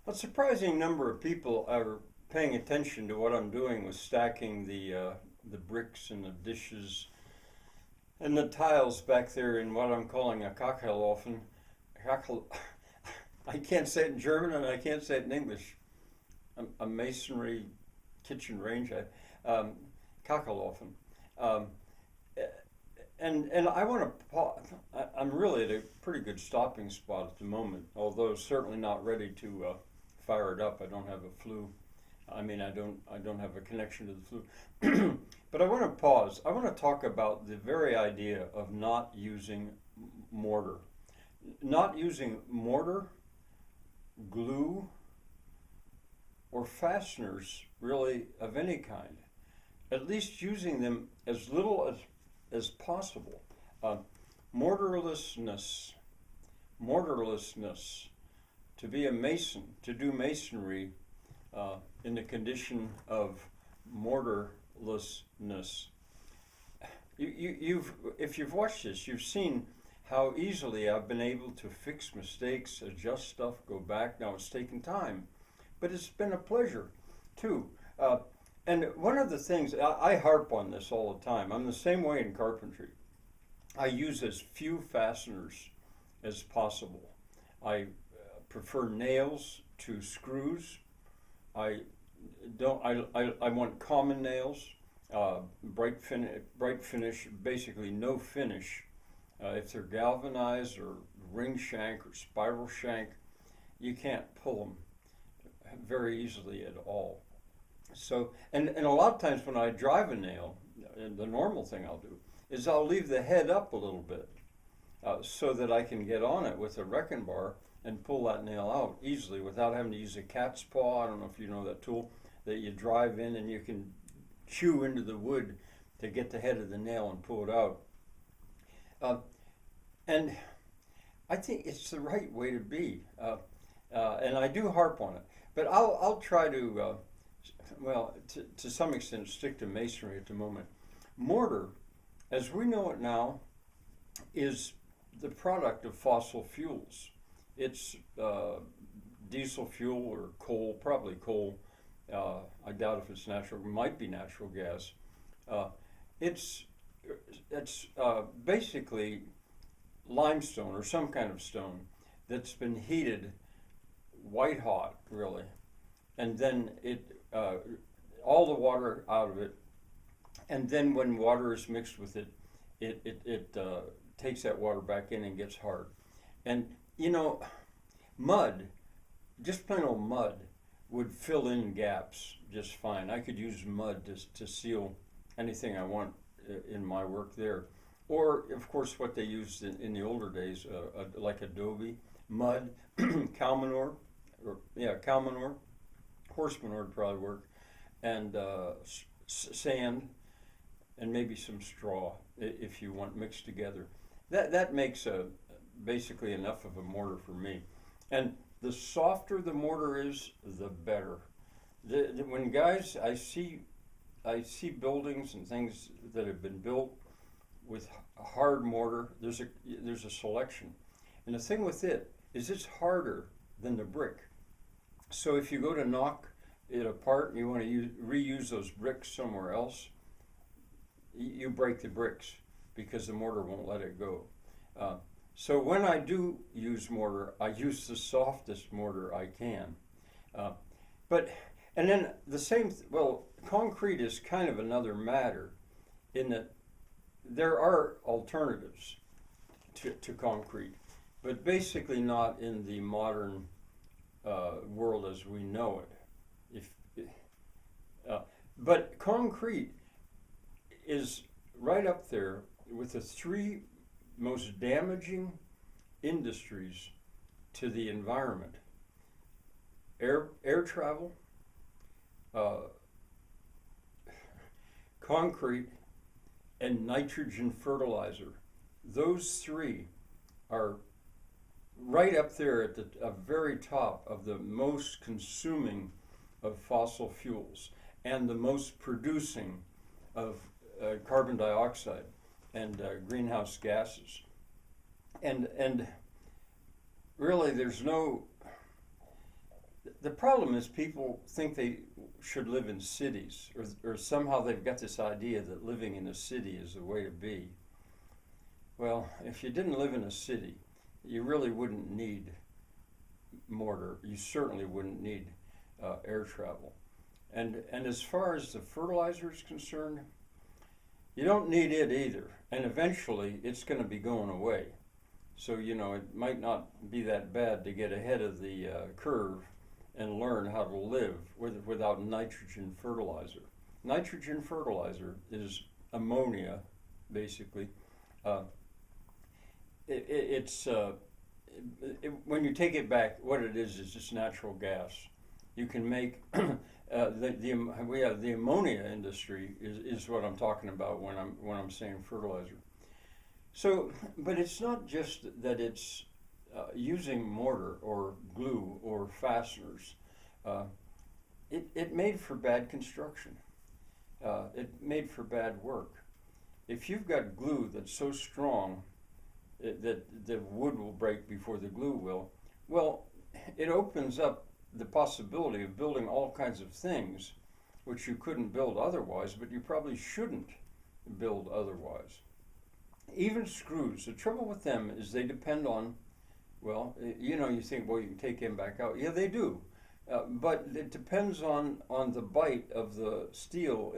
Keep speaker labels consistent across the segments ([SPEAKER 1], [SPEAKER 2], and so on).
[SPEAKER 1] A surprising number of people are paying attention to what I'm doing with stacking the bricks and the dishes and the tiles back there in what I'm calling a Kachelofen. Kachel, I can't say it in German and I can't say it in English. A masonry kitchen range, um, Kachelofen. Um, and I want to pause. I'm really at a pretty good stopping spot at the moment, although certainly not ready to fire it up. I don't have a flu. I don't have a connection to the flu. But I want to pause. I want to talk about the very idea of not using mortar. Not using mortar, glue, or fasteners really of any kind. At least using them as little as possible. Uh, mortarlessness, mortarlessness, to be a mason, to do masonry in the condition of mortarlessness. If you've watched this, you've seen how easily I've been able to fix mistakes, adjust stuff, go back. Now it's taken time, but it's been a pleasure too. And one of the things, I harp on this all the time. I'm the same way in carpentry. I use as few fasteners as possible. I prefer nails to screws. I don't. I want common nails, bright finish, basically no finish. If they're galvanized or ring shank or spiral shank, you can't pull them very easily at all. So, and a lot of times when I drive a nail, the normal thing I'll do is I'll leave the head up a little bit so that I can get on it with a wrecking bar and pull that nail out easily without having to use a cat's paw. I don't know if you know that tool that you drive in and you can chew into the wood to get the head of the nail and pull it out. Uh, and I think it's the right way to be. And I do harp on it. But I'll try to, to some extent, stick to masonry at the moment. Mortar, as we know it now, is the product of fossil fuels. It's diesel fuel or coal, probably coal. I doubt if it's natural, it might be natural gas. Uh, it's basically limestone or some kind of stone that's been heated white hot, really, and then all the water out of it, and then when water is mixed with it, it takes that water back in and gets hard. And you know, mud, just plain old mud, would fill in gaps just fine. I could use mud to seal anything I want in my work there. Or, of course, what they used in the older days, like adobe, mud, cow manure, cow manure, horse manure would probably work, and sand, and maybe some straw if you want mixed together. That makes basically enough of a mortar for me. And the softer the mortar is, the better. When guys, I see buildings and things that have been built with hard mortar. There's a selection, and the thing with it is it's harder than the brick. So if you go to knock it apart and you want to reuse those bricks somewhere else, you break the bricks because the mortar won't let it go. So when I do use mortar, I use the softest mortar I can. But and then the same. Concrete is kind of another matter, in that there are alternatives to concrete, but basically not in the modern world as we know it. But concrete is right up there with the three most damaging industries to the environment: air travel, concrete, and nitrogen fertilizer. Those three are right up there at the very top of the most consuming of fossil fuels and the most producing of carbon dioxide and greenhouse gases. And really, there's the problem is people think they should live in cities, or somehow they've got this idea that living in a city is the way to be. Well, if you didn't live in a city, you really wouldn't need mortar. You certainly wouldn't need air travel. And as far as the fertilizer is concerned, you don't need it either. And eventually, it's going to be going away. So, you know, it might not be that bad to get ahead of the curve and learn how to live without nitrogen fertilizer. Nitrogen fertilizer is ammonia, basically. Uh, it's when you take it back, what it is just natural gas. You can make the ammonia industry is what I'm talking about when I'm saying fertilizer. So, but it's not just that it's using mortar or glue or fasteners. It made for bad construction. It made for bad work. If you've got glue that's so strong that the wood will break before the glue will, well, it opens up the possibility of building all kinds of things which you couldn't build otherwise, but you probably shouldn't build otherwise. Even screws, the trouble with them is they depend on, well, you know, you think, well, you can take them back out. Yeah, they do. But it depends on the bite of the steel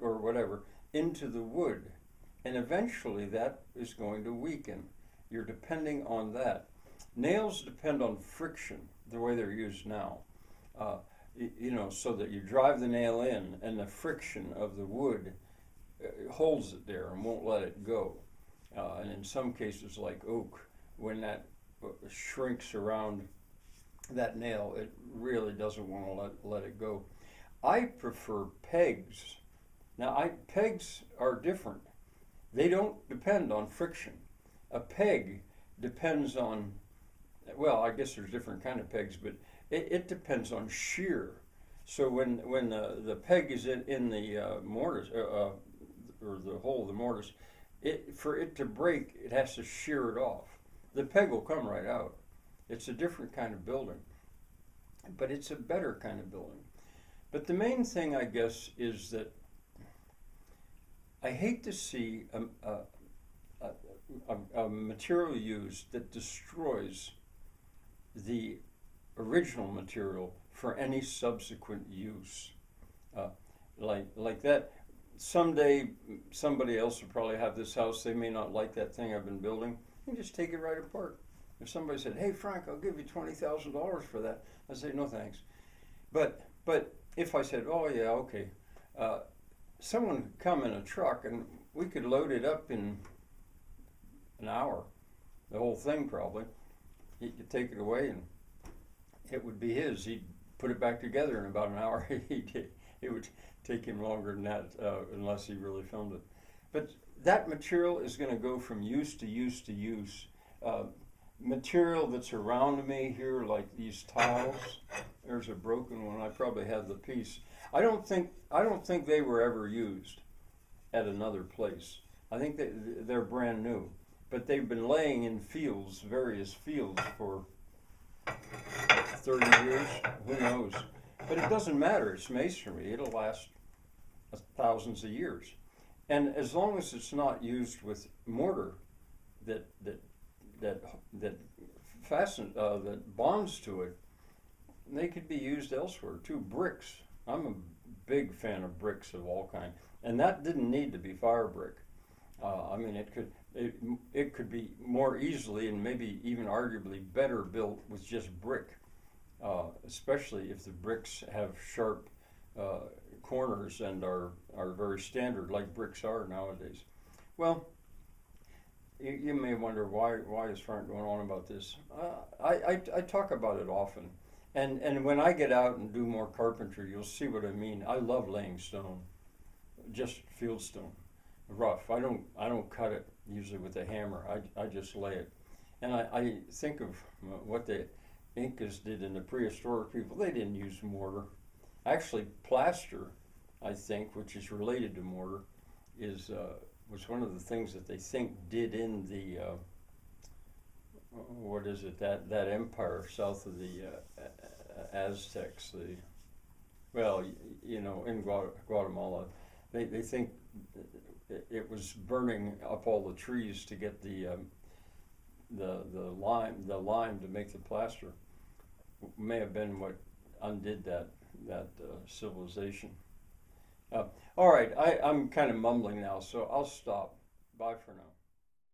[SPEAKER 1] or whatever into the wood. And eventually that is going to weaken. You're depending on that. Nails depend on friction, the way they're used now. You know, so that you drive the nail in and the friction of the wood holds it there and won't let it go. And in some cases like oak, when that shrinks around that nail, it really doesn't want to let it go. I prefer pegs. Now, pegs are different. They don't depend on friction. A peg depends on, well, I guess there's different kind of pegs, but it depends on shear. So when the peg is in the mortise, or the hole of the mortise, for it to break, it has to shear it off. The peg will come right out. It's a different kind of building, but it's a better kind of building. But the main thing, I guess, is that I hate to see a material used that destroys the original material for any subsequent use. Like that. Someday somebody else will probably have this house. They may not like that thing I've been building. You just take it right apart. If somebody said, "Hey Frank, I'll give you $20,000 for that," I say, "No thanks." But if I said, "Oh yeah, okay," someone could come in a truck and we could load it up in an hour, the whole thing probably. He could take it away and it would be his. He'd put it back together in about an hour. It would take him longer than that unless he really filmed it. But that material is going to go from use to use to use. Material that's around me here, like these tiles. There's a broken one. I probably have the piece. I don't think they were ever used at another place. I think they're brand new, but they've been laying in fields, various fields, for 30 years. Who knows? But it doesn't matter. It's masonry. It'll last thousands of years, and as long as it's not used with mortar that bonds to it, they could be used elsewhere too. Bricks. I'm a big fan of bricks of all kinds, and that didn't need to be fire brick. I mean, it could be more easily and maybe even arguably better built with just brick, especially if the bricks have sharp corners and are very standard like bricks are nowadays. Well, you may wonder why is Frank going on about this. I talk about it often, and when I get out and do more carpentry, you'll see what I mean. I love laying stone, just field stone, rough. I don't cut it usually with a hammer. I just lay it, and I think of what the Incas did in the prehistoric people. They didn't use mortar. Actually, plaster, I think, which is related to mortar, was one of the things that they think did in the what is it, that empire south of the Aztecs. In Guatemala, they think it was burning up all the trees to get the lime to make the plaster. May have been what undid that civilization. All right, I'm kind of mumbling now, so I'll stop. Bye for now.